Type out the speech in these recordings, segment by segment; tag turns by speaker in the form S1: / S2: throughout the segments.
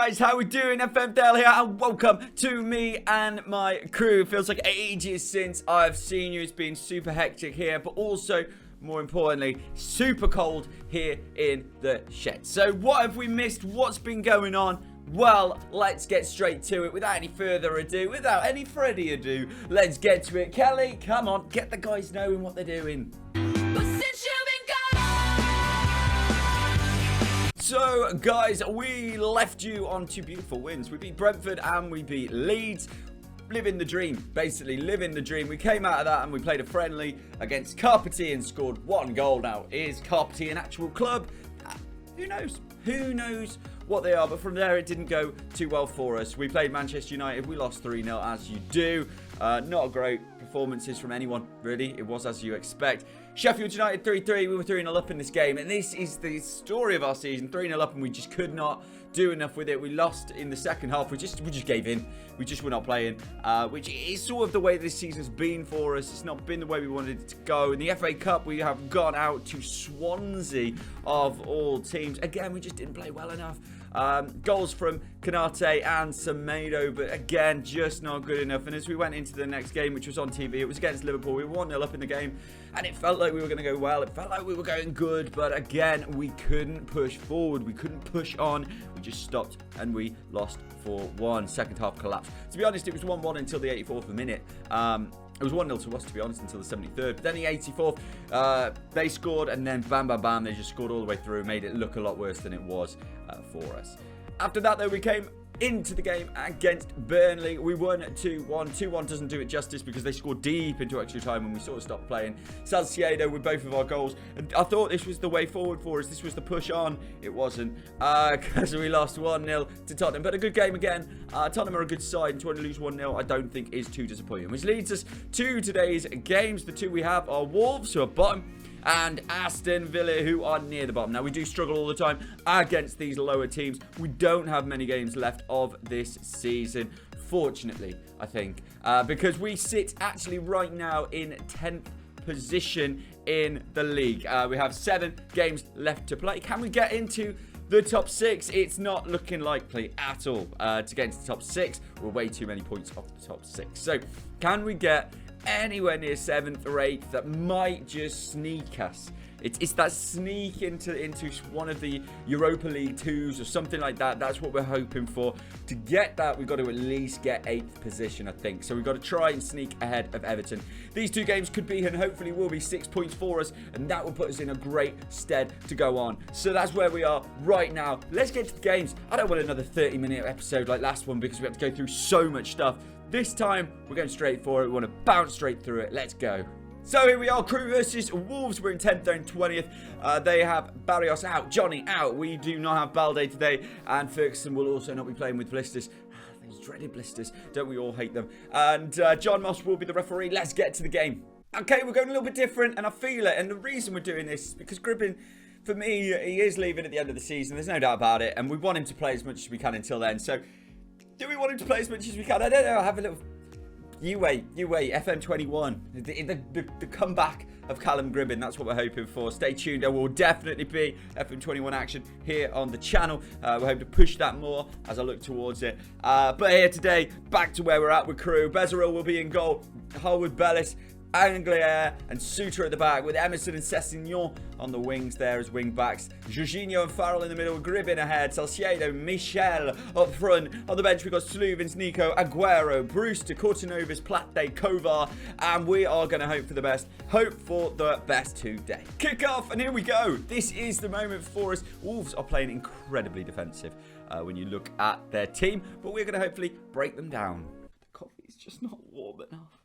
S1: guys, how we doing? FM Dale here, and welcome to Me and My Crewe. It feels like ages since I've seen you. It's been super hectic here, but also, more importantly, super cold here in the shed. So what have we missed? What's been going on? Well, let's get straight to it. Without any further ado, without any Freddy ado, let's get to it. Kelly, come on, get the guys knowing what they're doing. So, guys, we left you on two beautiful wins. We beat Brentford and we beat Leeds. Living the dream, basically, living the dream. We came out of that and we played a friendly against Carpety and scored one goal. Now, is Carpety an actual club? Who knows? Who knows what they are? But from there, it didn't go too well for us. We played Manchester United. We lost 3-0, as you do. Not a great performances from anyone, really. It was as you expect. Sheffield United 3-3. We were 3-0 up in this game. And this is the story of our season. 3-0 up and we just could not do enough with it. We lost in the second half. We just gave in. We just were not playing, which is sort of the way this season's been for us. It's not been the way we wanted it to go. In the FA Cup, we have gone out to Swansea of all teams. Again, we just didn't play well enough. Goals from Kanate and Semedo, but again, just not good enough. And as we went into the next game, which was on TV, it was against Liverpool. We were 1-0 up in the game, and it felt like we were going to go well. It felt like we were going good, but again, we couldn't push forward. We couldn't push on. We just stopped, and we lost 4-1. Second half collapse. To be honest, it was 1-1 until the 84th minute. It was 1-0 to us, to be honest, until the 73rd. But then the 84th, they scored, and then bam, bam, bam, they just scored all the way through, made it look a lot worse than it was for us. After that, though, we came into the game against Burnley. We won 2-1. 2-1 doesn't do it justice because they scored deep into extra time when we sort of stopped playing. Salcedo with both of our goals. And I thought this was the way forward for us. This was the push on. It wasn't, because we lost 1-0 to Tottenham. But a good game again. Tottenham are a good side, and to only lose 1-0 I don't think is too disappointing. Which leads us to today's games. The two we have are Wolves, who are bottom, and Aston Villa, who are near the bottom. Now, we do struggle all the time against these lower teams. We don't have many games left of this season, fortunately, I think, because we sit actually right now in 10th position in the league. We have 7 games left to play. Can we get into the top 6? It's not looking likely at all to get into the top 6. We're way too many points off the top 6. So, can we get anywhere near 7th or 8th? That might just sneak us. It's that sneak into one of the Europa League 2s or something like that. That's what we're hoping for. To get that, we've got to at least get 8th position, I think. So we've got to try and sneak ahead of Everton. These two games could be, and hopefully will be, 6 points for us, and that will put us in a great stead to go on. So that's where we are right now. Let's get to the games. I don't want another 30-minute episode like last one because we have to go through so much stuff. This time, we're going straight for it. We want to bounce straight through it. Let's go. So here we are, Crewe versus Wolves. We're in 10th, they're in 20th. They have Barrios out, Johnny out. We do not have Balde today, and Ferguson will also not be playing with blisters. Those dreaded blisters. Don't we all hate them? And John Moss will be the referee. Let's get to the game. Okay, we're going a little bit different, and I feel it. And the reason we're doing this is because Gribbin, for me, he is leaving at the end of the season. There's no doubt about it. And we want him to play as much as we can until then. So, do we want him to play as much as we can? I don't know. I have a little... You wait, FM21, the comeback of Callum Gribbin, that's what we're hoping for. Stay tuned, there will definitely be FM21 action here on the channel. We're hoping to push that more as I look towards it. But here today, back to where we're at with Crewe. Bezeril will be in goal, Harwood Bellis, Anglier and Suter at the back, with Emerson and Cessignon on the wings there as wing backs. Jorginho and Farrell in the middle, Gribbin ahead, Salcedo, Michel up front. On the bench we've got Sluvins, Nico, Aguero, Brewster, Cortinovas, Plate, Kovar, and we are going to hope for the best. Hope for the best today. Kick off, and here we go. This is the moment for us. Wolves are playing incredibly defensive when you look at their team, but we're going to hopefully break them down. The coffee is just not warm enough.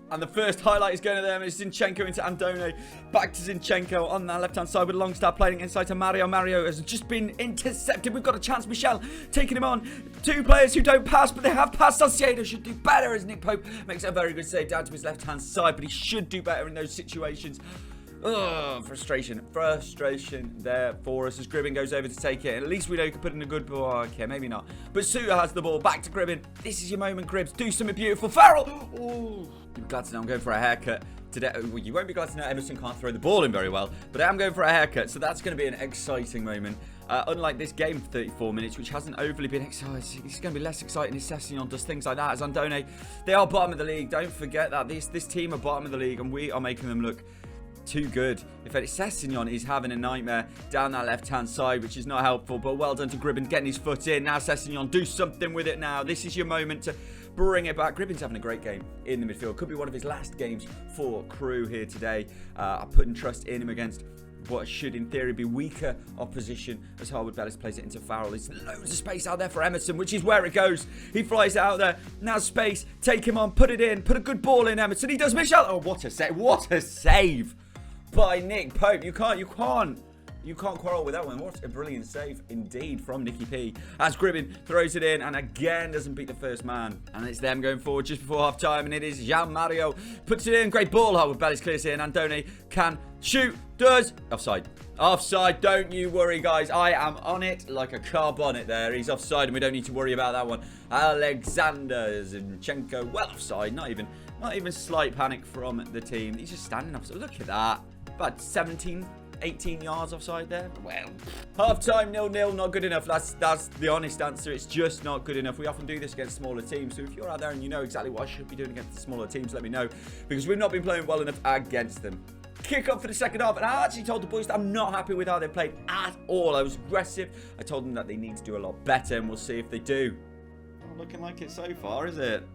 S1: And the first highlight is going to them. It's Zinchenko into Andone. Back to Zinchenko on that left-hand side with Longstaff playing inside to Mario. Mario has just been intercepted. We've got a chance. Michel taking him on. Two players who don't pass, but they have passed. Salcedo should do better as Nick Pope makes a very good save down to his left-hand side, but he should do better in those situations. Oh, frustration there for us as Gribbin goes over to take it. At least we know he can put in a good ball. Okay, maybe not. But Suter has the ball. Back to Gribbin. This is your moment, Gribbs. Do something beautiful. Farrell! Oh, You'll be glad to know I'm going for a haircut today. Well, you won't be glad to know Emerson can't throw the ball in very well, but I am going for a haircut, so that's going to be an exciting moment. Unlike this game for 34 minutes, which hasn't overly been exciting, it's going to be less exciting if Sessegnon does things like that. As Andone, they are bottom of the league. Don't forget that. This team are bottom of the league, and we are making them look too good. In fact, Sessegnon is having a nightmare down that left-hand side, which is not helpful, but well done to Gribben getting his foot in. Now, Sessegnon, do something with it now. This is your moment to bring it back. Gribben's having a great game in the midfield. Could be one of his last games for Crewe here today. I'm putting trust in him against what should in theory be weaker opposition as Harwood Bellis plays it into Farrell. There's loads of space out there for Emerson, which is where it goes. He flies out there. Now space. Take him on. Put it in. Put a good ball in, Emerson. He does. Michelle. Oh, what a save. What a save by Nick Pope. You can't quarrel with that one. What a brilliant save indeed from Nicky P. As Gribben throws it in and again doesn't beat the first man. And it's them going forward just before half time. And it is Jean Mario. Puts it in. Great ball. Harwood Bellis clears it in. Andone can shoot. Does. Offside. Offside. Don't you worry, guys. I am on it like a car bonnet there. He's offside and we don't need to worry about that one. Alexander Zinchenko. Well offside. Not even slight panic from the team. He's just standing up. So look at that. About 18 yards offside there. Well, half-time 0-0, not good enough. That's the honest answer. It's just not good enough. We often do this against smaller teams. So if you're out there and you know exactly what I should be doing against the smaller teams, let me know. Because we've not been playing well enough against them. Kick up for the second half. And I actually told the boys that I'm not happy with how they played at all. I was aggressive. I told them that they need to do a lot better. And we'll see if they do. Not looking like it so far, is it?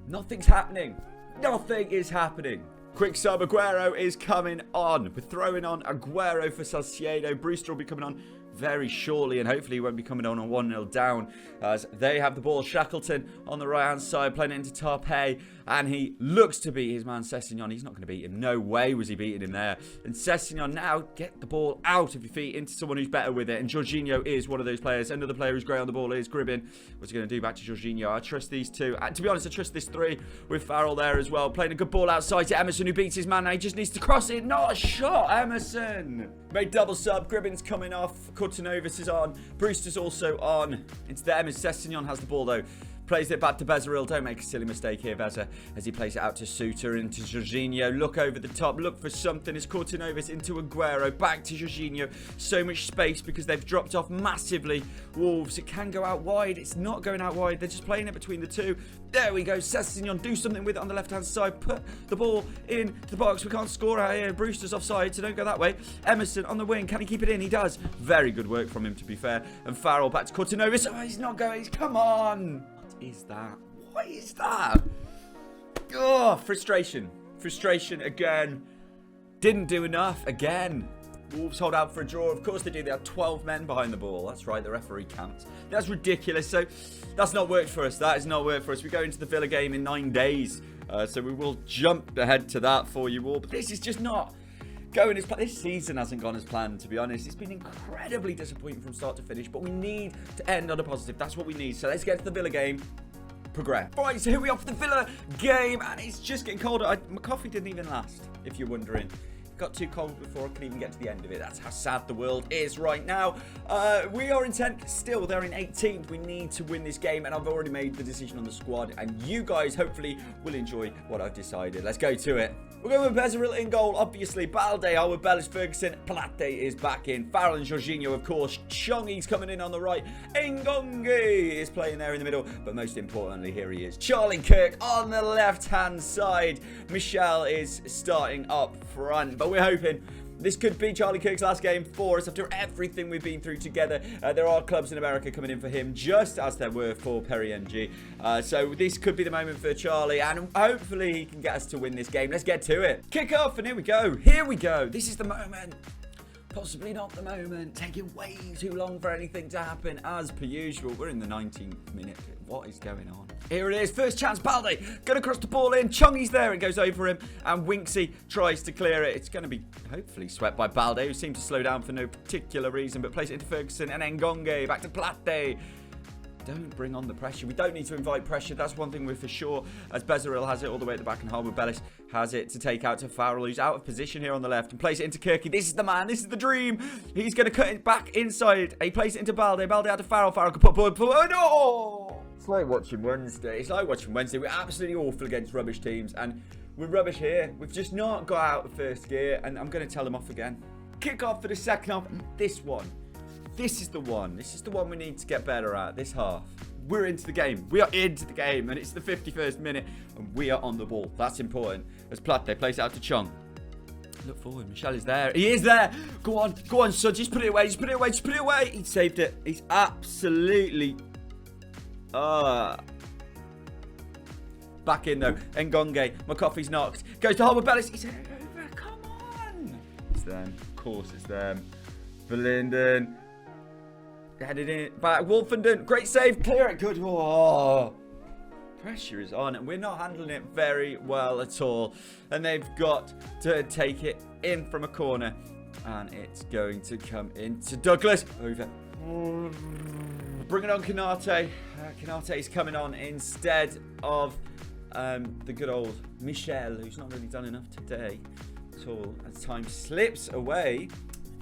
S1: Nothing's happening. Nothing is happening. Quick sub, Aguero is coming on. We're throwing on Aguero for Salcedo. Brewster will be coming on very shortly, and hopefully he won't be coming on 1-0 down as they have the ball. Shackleton on the right-hand side, playing it into Tarpey, and he looks to beat his man Sessegnon. He's not going to beat him. No way was he beating him there. And Sessegnon now get the ball out of your feet into someone who's better with it, and Jorginho is one of those players. Another player who's great on the ball is Gribben. What's he going to do back to Jorginho? I trust these two. And to be honest, I trust this three with Farrell there as well. Playing a good ball outside to Emerson, who beats his man. Now he just needs to cross it. Not a shot, Emerson. Made double sub. Gribben's coming off. Kurtinovis is on. Brewster's also on. Into the Emerson. Sessegnon has the ball though. Plays it back to Bezeril. Don't make a silly mistake here, Beza, as he plays it out to Suter, into Jorginho. Look over the top. Look for something. It's Kurtinovis into Aguero. Back to Jorginho. So much space because they've dropped off massively. Wolves. It can go out wide. It's not going out wide. They're just playing it between the two. There we go. Sessegnon, do something with it on the left-hand side. Put the ball in the box. We can't score out here. Brewster's offside, so don't go that way. Emerson on the wing. Can he keep it in? He does. Very good work from him, to be fair. And Farrell back to Kurtinovis. Oh, he's not going. Come on. What is that? What is that? Oh, frustration. Frustration again. Didn't do enough again. Wolves hold out for a draw. Of course they do. They have 12 men behind the ball. That's right. The referee counts. That's ridiculous. So that's not worked for us. That has not worked for us. We go into the Villa game in 9 days. So we will jump ahead to that for you all. But this is just not going as planned. This season hasn't gone as planned, to be honest. It's been incredibly disappointing from start to finish, but we need to end on a positive. That's what we need. So let's get to the Villa game. Progress. Right, so here we are for the Villa game, and it's just getting colder. My coffee didn't even last, if you're wondering. Got too cold before I could even get to the end of it. That's how sad the world is right now. We are in 10th still. They're in 18th. We need to win this game, and I've already made the decision on the squad, and you guys hopefully will enjoy what I've decided. Let's go to it. We're going with Bezeril in goal, obviously. Balde, Harwood Bellis, Ferguson. Plate is back in. Farrell and Jorginho, of course. Chongi's coming in on the right. Ngonge is playing there in the middle. But most importantly, here he is. Charlie Kirk on the left-hand side. Michelle is starting up front. But we're hoping this could be Charlie Kirk's last game for us after everything we've been through together. There are clubs in America coming in for him, just as there were for Perry NG. So this could be the moment for Charlie, and hopefully he can get us to win this game. Let's get to it. Kick off, and here we go. Here we go. This is the moment. Possibly not the moment. Taking way too long for anything to happen, as per usual. We're in the 19th minute. What is going on? Here it is. First chance, Balde. Going to cross the ball in. Chongi's there. It goes over him. And Winksy tries to clear it. It's going to be hopefully swept by Balde, who seemed to slow down for no particular reason, but plays it into Ferguson and Ngonge. Back to Plate. Don't bring on the pressure. We don't need to invite pressure. That's one thing we're for sure. As Bezeril has it all the way at the back, and Harwood Bellis has it to take out to Farrell, who's out of position here on the left, and plays it into Kirky. This is the man. This is the dream. He's going to cut it back inside. He plays it into Balde. Balde out to Farrell. Farrell can put... Oh, no! It's like watching Wednesday. It's like watching Wednesday. We're absolutely awful against rubbish teams, and We're rubbish here. We've just not got out of first gear, and I'm going to tell them off again. Kick off for the second half. This one. This is the one. This is the one we need to get better at this half. We're into the game. We are into the game, and it's the 51st minute, and we are on the ball. That's important. As Plate plays it out to Chung. Look forward. Michel is there. He is there. Go on, son. Just put it away. Just put it away. Just put it away. He saved it. He's absolutely... Back in, though. Ngonge. McCoffey's knocked. Goes to Harbour Bellis. He's over. Come on. It's them. Of course it's them. Verlinden. Headed in. Back. Wolfenden. Great save. Clear it. Good. Oh. Pressure is on, and we're not handling it very well at all. And they've got to take it in from a corner, and it's going to come into Douglas. Over. Bringing on Canate. Canate is coming on instead of the good old Michel, who's not really done enough today at all. As time slips away,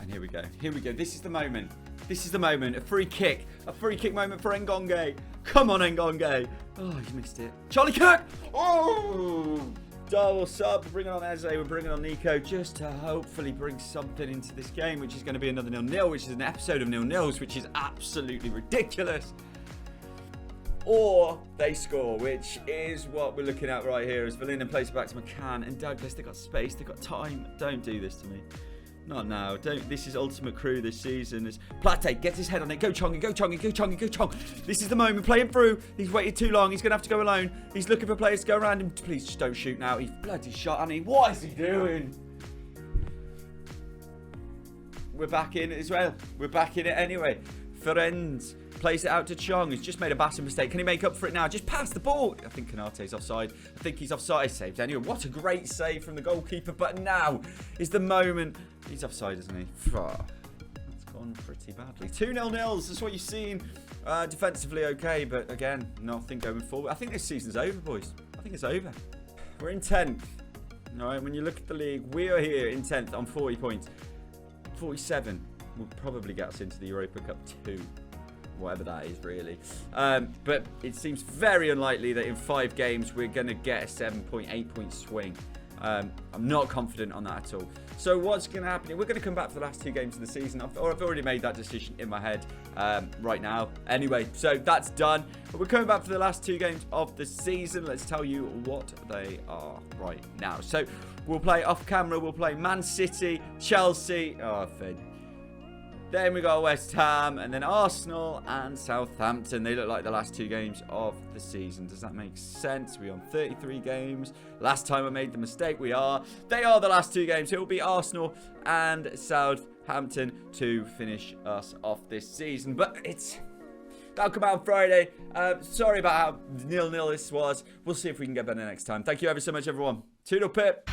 S1: and here we go. Here we go. This is the moment. This is the moment. A free kick. A free kick moment for Ngonge. Come on, Ngonge. Oh, he's missed it. Charlie Kirk. Oh! Double sub. Bringing on Eze. We're bringing on Nico just to hopefully bring something into this game, which is going to be another 0-0, which is an episode of 0-0s, which is absolutely ridiculous. Or they score, which is what we're looking at right here. As Verlinden plays it back to McCann and Douglas. They've got space. They've got time. Don't do this to me. Not now. Don't. This is ultimate Crewe this season. As Plate gets his head on it. Go Chongi, go Chongi, go Chongi, go Chong. This is the moment. Play him through. He's waited too long. He's going to have to go alone. He's looking for players to go around him. Please just don't shoot now. He's bloody shot. I mean, what is he doing? We're back in it as well. We're back in it anyway. Ferenz plays it out to Chong. He's just made a massive mistake. Can he make up for it now? Just pass the ball. I think Kanate's offside. I think he's offside. Saved anyway. What a great save from the goalkeeper. But now is the moment. He's offside, isn't he? That's gone pretty badly. 2-0-0s. That's what you've seen. Defensively okay, but again, nothing going forward. I think this season's over, boys. I think it's over. We're in 10th. All right, when you look at the league, we are here in 10th on 40 points. 47 will probably get us into the Europa Cup 2. Whatever that is, really. But it seems very unlikely that in 5 games we're going to get a 7.8 point swing. I'm not confident on that at all. So what's going to happen? We're going to come back for the last 2 games of the season. I've already made that decision in my head right now. Anyway, so that's done. But we're coming back for the last 2 games of the season. Let's tell you what they are right now. So we'll play off camera. We'll play Man City, Chelsea. Oh, Fed. Then we got West Ham, and then Arsenal and Southampton. They look like the last 2 games of the season. Does that make sense? We're on 33 games. Last time I made the mistake, we are. They are the last 2 games. It will be Arsenal and Southampton to finish us off this season. But that'll come out on Friday. Sorry about how 0-0 this was. We'll see if we can get better next time. Thank you ever so much, everyone. Toodle pip.